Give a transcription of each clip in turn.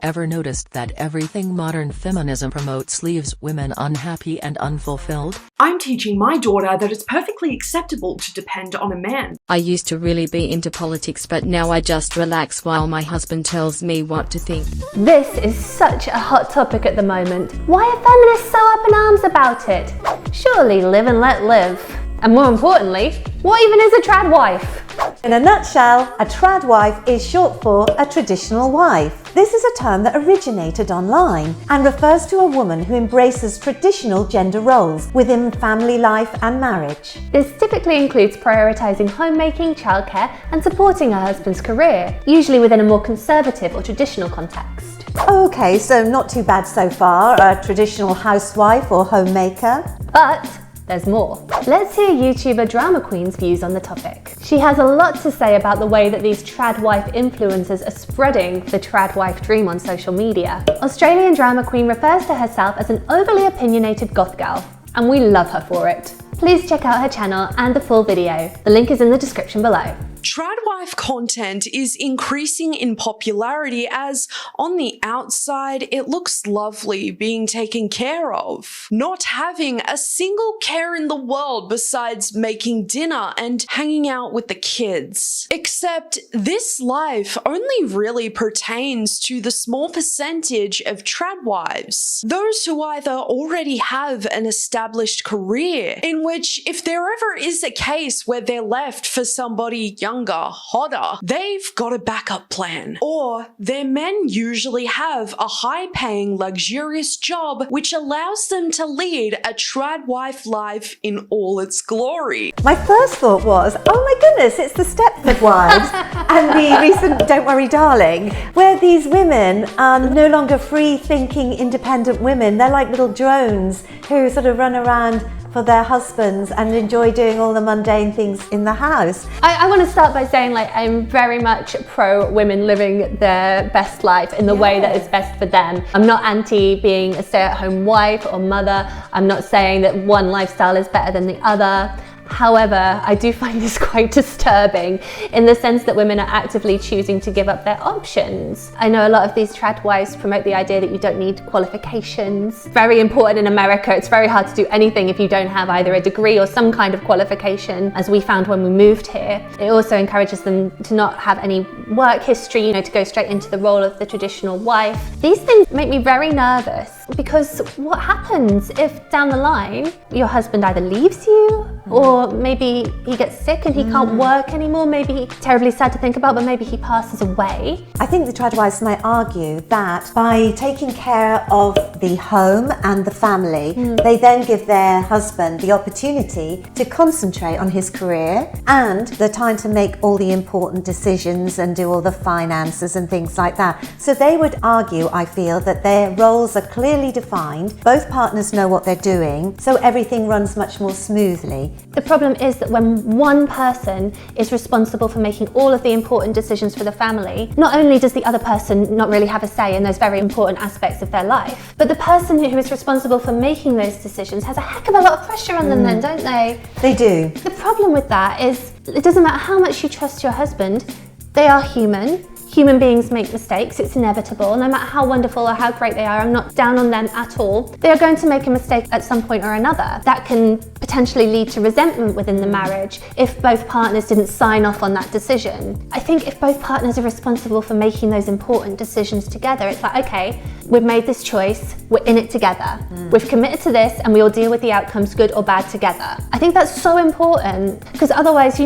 ever noticed that everything modern feminism promotes leaves women unhappy and unfulfilled? I'm teaching my daughter that it's perfectly acceptable to depend on a man. I used to really be into politics, but now I just relax while my husband tells me what to think. This is such a hot topic at the moment. Why are feminists so up in arms about it? Surely live and let live. And more importantly, what even is a trad wife? In a nutshell, a trad wife is short for a traditional wife. This is a term that originated online and refers to a woman who embraces traditional gender roles within family life and marriage. This typically includes prioritising homemaking, childcare and supporting her husband's career, usually within a more conservative or traditional context. Okay, so not too bad so far, a traditional housewife or homemaker. But there's more. Let's hear YouTuber Drama Queen's views on the topic. She has a lot to say about the way that these trad wife influencers are spreading the trad wife dream on social media. Australian Drama Queen refers to herself as an overly opinionated goth gal, and we love her for it. Please check out her channel and the full video. The link is in the description below. Trad wife content is increasing in popularity as, on the outside, it looks lovely being taken care of. Not having a single care in the world besides making dinner and hanging out with the kids. Except this life only really pertains to the small percentage of trad wives. Those who either already have an established career, in which if there ever is a case where they're left for somebody younger, hotter, they've got a backup plan. Or their men usually have a high-paying, luxurious job which allows them to lead a trad wife life in all its glory. My first thought was, oh my goodness, it's the Stepford Wives and the recent Don't Worry Darling, where these women are no longer free-thinking, independent women. They're like little drones who sort of run around for their husbands and enjoy doing all the mundane things in the house. I want to start by saying, like, I'm very much pro women living their best life in the way that is best for them. I'm not anti being a stay-at-home wife or mother. I'm not saying that one lifestyle is better than the other. However, I do find this quite disturbing in the sense that women are actively choosing to give up their options. I know a lot of these trad wives promote the idea that you don't need qualifications. Very important in America. It's very hard to do anything if you don't have either a degree or some kind of qualification, as we found when we moved here. It also encourages them to not have any work history, to go straight into the role of the traditional wife. These things make me very nervous, because what happens if down the line your husband either leaves you, or maybe he gets sick and he can't work anymore? Maybe, terribly sad to think about, but maybe he passes away. I think the trad wives might argue that by taking care of the home and the family, they then give their husband the opportunity to concentrate on his career and the time to make all the important decisions and do all the finances and things like that. So they would argue, I feel, that their roles are clearly defined, both partners know what they're doing, so everything runs much more smoothly. The problem is that when one person is responsible for making all of the important decisions for the family, not only does the other person not really have a say in those very important aspects of their life, but the person who is responsible for making those decisions has a heck of a lot of pressure on them then, don't they? They do. The problem with that is, it doesn't matter how much you trust your husband, they are human. Human beings make mistakes, it's inevitable. No matter how wonderful or how great they are, I'm not down on them at all. They are going to make a mistake at some point or another. That can potentially lead to resentment within the marriage if both partners didn't sign off on that decision. I think if both partners are responsible for making those important decisions together, it's like, okay, we've made this choice, we're in it together. We've committed to this and we will deal with the outcomes, good or bad, together. I think that's so important, because otherwise,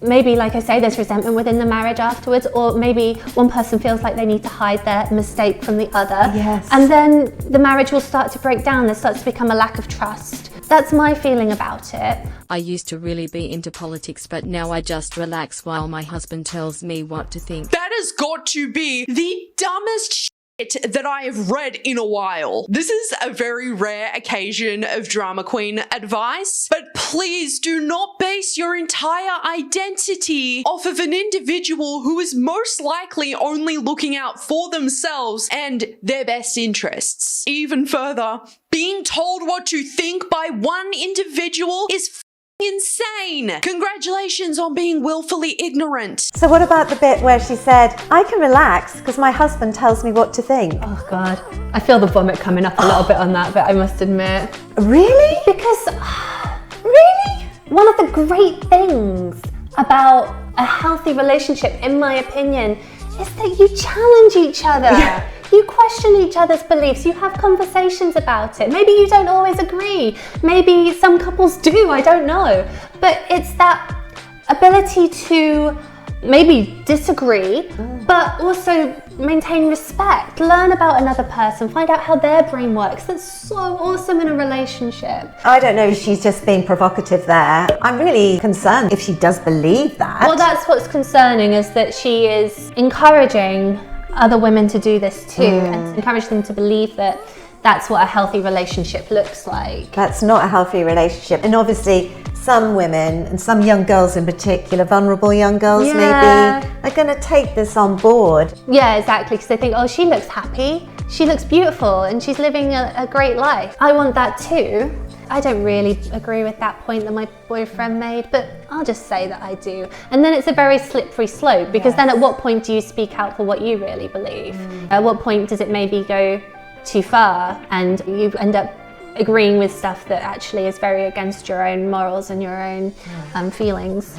maybe, like I say, there's resentment within the marriage afterwards, or maybe one person feels like they need to hide their mistake from the other. Yes. And then the marriage will start to break down. There starts to become a lack of trust. That's my feeling about it. I used to really be into politics, but now I just relax while my husband tells me what to think. That has got to be the dumbest that I have read in a while. This is a very rare occasion of drama queen advice, but please do not base your entire identity off of an individual who is most likely only looking out for themselves and their best interests. Even further, being told what to think by one individual is insane. Congratulations on being willfully ignorant. So what about the bit where she said, I can relax because my husband tells me what to think? Oh God, I feel the vomit coming up a little bit on that, but I must admit. Really? Because, really? One of the great things about a healthy relationship, in my opinion, is that you challenge each other. Yeah. You question each other's beliefs, you have conversations about it. Maybe you don't always agree. Maybe some couples do, I don't know. But it's that ability to maybe disagree, but also maintain respect, learn about another person, find out how their brain works. That's so awesome in a relationship. I don't know if she's just being provocative there. I'm really concerned if she does believe that. Well, that's what's concerning, is that she is encouraging other women to do this too, and to encourage them to believe that that's what a healthy relationship looks like. That's not a healthy relationship. And obviously some women, and some young girls in particular, vulnerable young girls maybe, are going to take this on board. Yeah, exactly, because they think, oh, she looks happy, she looks beautiful, and she's living a great life. I want that too. I don't really agree with that point that my boyfriend made, but I'll just say that I do. And then it's a very slippery slope, because then at what point do you speak out for what you really believe? At what point does it maybe go too far and you end up agreeing with stuff that actually is very against your own morals and your own feelings?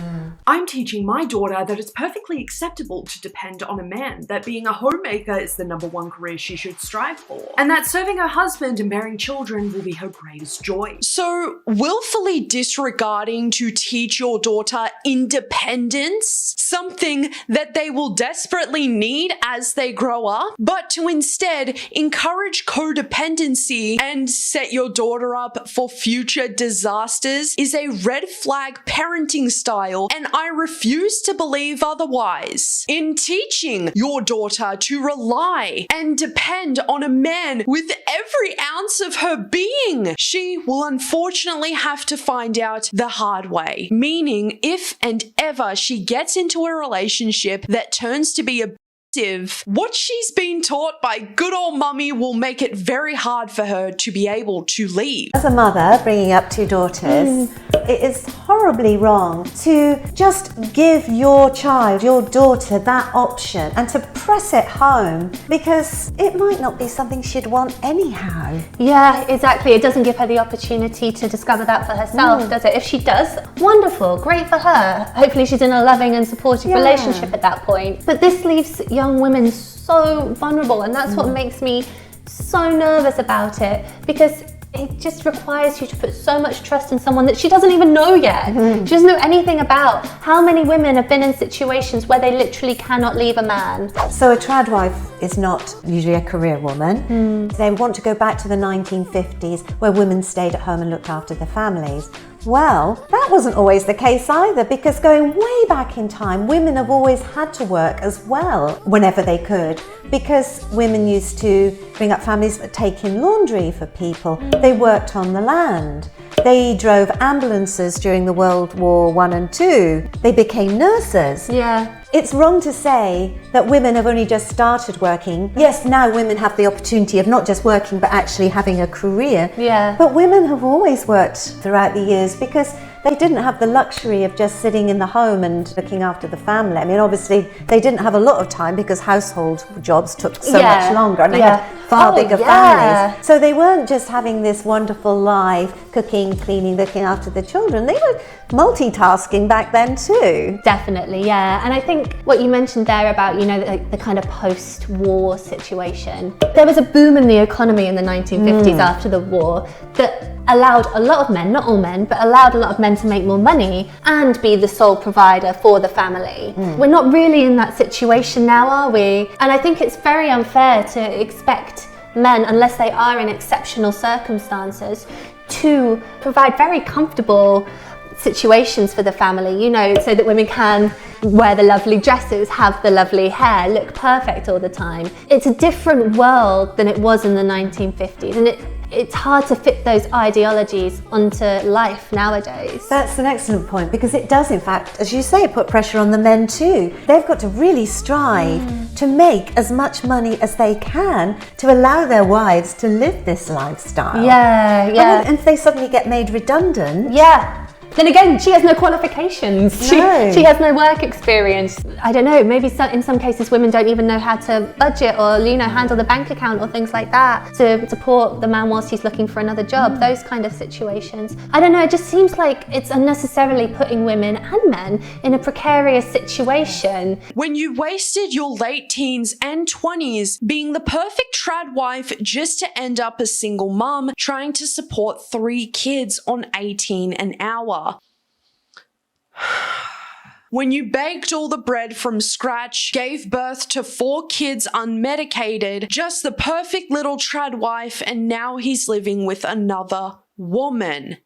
I'm teaching my daughter that it's perfectly acceptable to depend on a man, that being a homemaker is the #1 career she should strive for, and that serving her husband and bearing children will be her greatest joy. So, willfully disregarding to teach your daughter independence, something that they will desperately need as they grow up, but to instead encourage codependency and set your daughter up for future disasters, is a red flag parenting style, and I refuse to believe otherwise. In teaching your daughter to rely and depend on a man with every ounce of her being, she will unfortunately have to find out the hard way. Meaning, if and ever she gets into a relationship that turns to be what she's been taught by good old mummy will make it very hard for her to be able to leave. As a mother bringing up 2 daughters, it is horribly wrong to just give your child, your daughter, that option and to press it home, because it might not be something she'd want anyhow. Yeah, exactly. It doesn't give her the opportunity to discover that for herself, does it? If she does, wonderful, great for her. Hopefully she's in a loving and supportive relationship at that point. But this leaves young women so vulnerable, and that's what makes me so nervous about it, because it just requires you to put so much trust in someone that she doesn't even know yet. She doesn't know anything about. How many women have been in situations where they literally cannot leave a man? So a trad wife is not usually a career woman. They want to go back to the 1950s where women stayed at home and looked after their families. Well, that wasn't always the case either, because going way back in time, women have always had to work as well whenever they could, because women used to bring up families, take in laundry for people. They worked on the land. They drove ambulances during the World War I and II. They became nurses. Yeah. It's wrong to say that women have only just started working. Yes, now women have the opportunity of not just working but actually having a career. Yeah. But women have always worked throughout the years, because they didn't have the luxury of just sitting in the home and looking after the family. I mean, obviously, they didn't have a lot of time because household jobs took so much longer, and they had far bigger families. So they weren't just having this wonderful life, cooking, cleaning, looking after the children. They were multitasking back then too. Definitely, yeah. And I think what you mentioned there about, you know, the kind of post-war situation. There was a boom in the economy in the 1950s after the war that allowed a lot of men, not all men, but allowed a lot of men to make more money and be the sole provider for the family. We're not really in that situation now, are we? And I think it's very unfair to expect men, unless they are in exceptional circumstances, to provide very comfortable situations for the family, you know, so that women can wear the lovely dresses, have the lovely hair, look perfect all the time. It's a different world than it was in the 1950s, and it's hard to fit those ideologies onto life nowadays. That's an excellent point, because it does, in fact, as you say, put pressure on the men too. They've got to really strive to make as much money as they can to allow their wives to live this lifestyle. Yeah. And if they suddenly get made redundant, Then again, she has no qualifications. No. She has no work experience. I don't know, maybe in some cases women don't even know how to budget or, you know, handle the bank account or things like that to support the man whilst he's looking for another job, those kind of situations. I don't know, it just seems like it's unnecessarily putting women and men in a precarious situation. When you wasted your late teens and 20s being the perfect trad wife just to end up a single mum trying to support 3 kids on 18 an hour. When you baked all the bread from scratch, gave birth to 4 kids unmedicated, just the perfect little trad wife, and now he's living with another woman.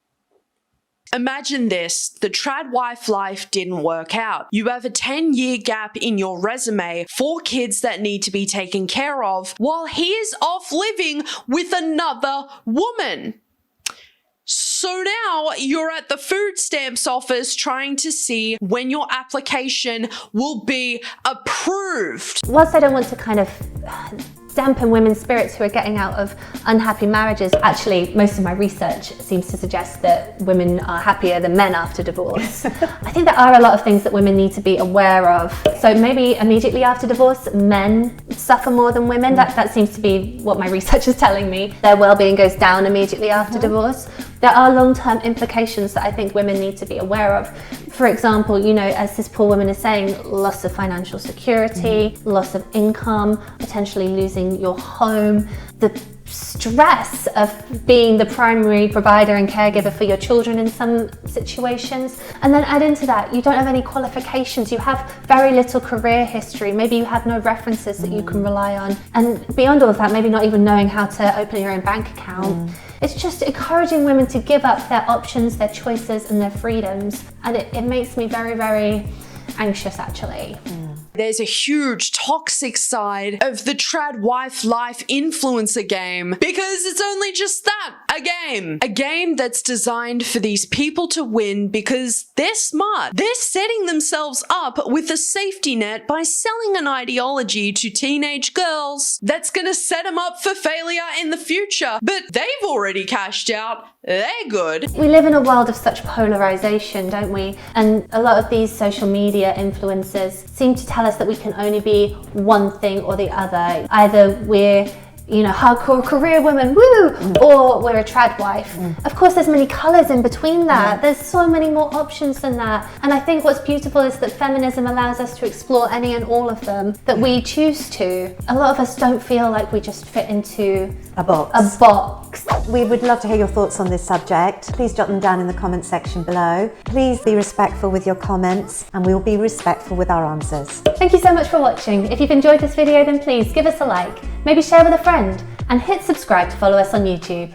Imagine this, the trad wife life didn't work out. You have a 10-year gap in your resume, 4 kids that need to be taken care of, while he is off living with another woman. So now you're at the food stamps office trying to see when your application will be approved. Whilst I don't want to kind of dampen women's spirits who are getting out of unhappy marriages, actually most of my research seems to suggest that women are happier than men after divorce. I think there are a lot of things that women need to be aware of. So maybe immediately after divorce, men suffer more than women. That seems to be what my research is telling me. Their well-being goes down immediately after divorce. There are long-term implications that I think women need to be aware of. For example, you know, as this poor woman is saying, loss of financial security, loss of income, potentially losing your home, the stress of being the primary provider and caregiver for your children in some situations. And then add into that, you don't have any qualifications, you have very little career history, maybe you have no references that you can rely on. And beyond all of that, maybe not even knowing how to open your own bank account. It's just encouraging women to give up their options, their choices and their freedoms. And it makes me very, very anxious actually. There's a huge toxic side of the trad wife life influencer game because it's only just that, a game. A game that's designed for these people to win because they're smart. They're setting themselves up with a safety net by selling an ideology to teenage girls that's gonna set them up for failure in the future. But they've already cashed out. They're good. We live in a world of such polarization, don't we? And a lot of these social media influencers seem to tell us that we can only be one thing or the other. Either we're, you know, hardcore career woman, woo, or we're a trad wife. Of course, there's many colors in between that. There's so many more options than that. And I think what's beautiful is that feminism allows us to explore any and all of them that we choose to. A lot of us don't feel like we just fit into A box. a box. We would love to hear your thoughts on this subject. Please jot them down in the comment section below. Please be respectful with your comments and we will be respectful with our answers. Thank you so much for watching. If you've enjoyed this video, then please give us a like, maybe share with a friend, and hit subscribe to follow us on YouTube.